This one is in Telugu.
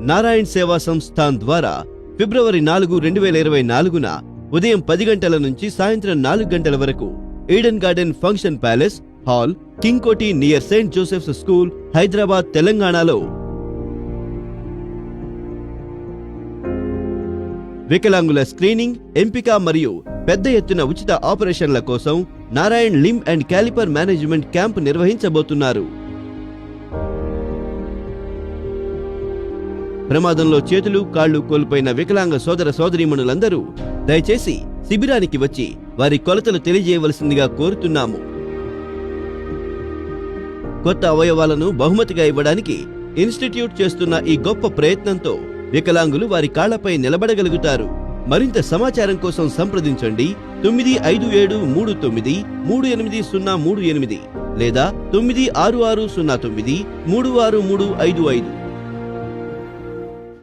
నారాయణ్ సేవా సంస్థాన్ ద్వారా ఫిబ్రవరి 4, 2024న ఉదయం 10 గంటల నుంచి సాయంత్రం 4 గంటల వరకు Eden garden function palace hall, King Koti near Saint Joseph's school, Hyderabad, తెలంగాణలో వికలాంగుల స్క్రీనింగ్, ఎంపిక మరియు పెద్ద ఎత్తున ఉచిత ఆపరేషన్ల కోసం Narayan limb and caliper management camp నిర్వహించబోతున్నారు. ప్రమాదంలో చేతులు, కాళ్లు కోల్పోయిన వికలాంగ సోదర సోదరీమణులందరూ దయచేసి శిబిరానికి వచ్చి వారి కొలతలు తెలియజేయవలసిందిగా కోరుతున్నాము. కొత్త అవయవాలను బహుమతిగా ఇవ్వడానికి ఇన్స్టిట్యూట్ చేస్తున్న ఈ గొప్ప ప్రయత్నంతో వికలాంగులు వారి కాళ్లపై నిలబడగలుగుతారు. మరింత సమాచారం కోసం సంప్రదించండి 9573938038 లేదా 9660936355.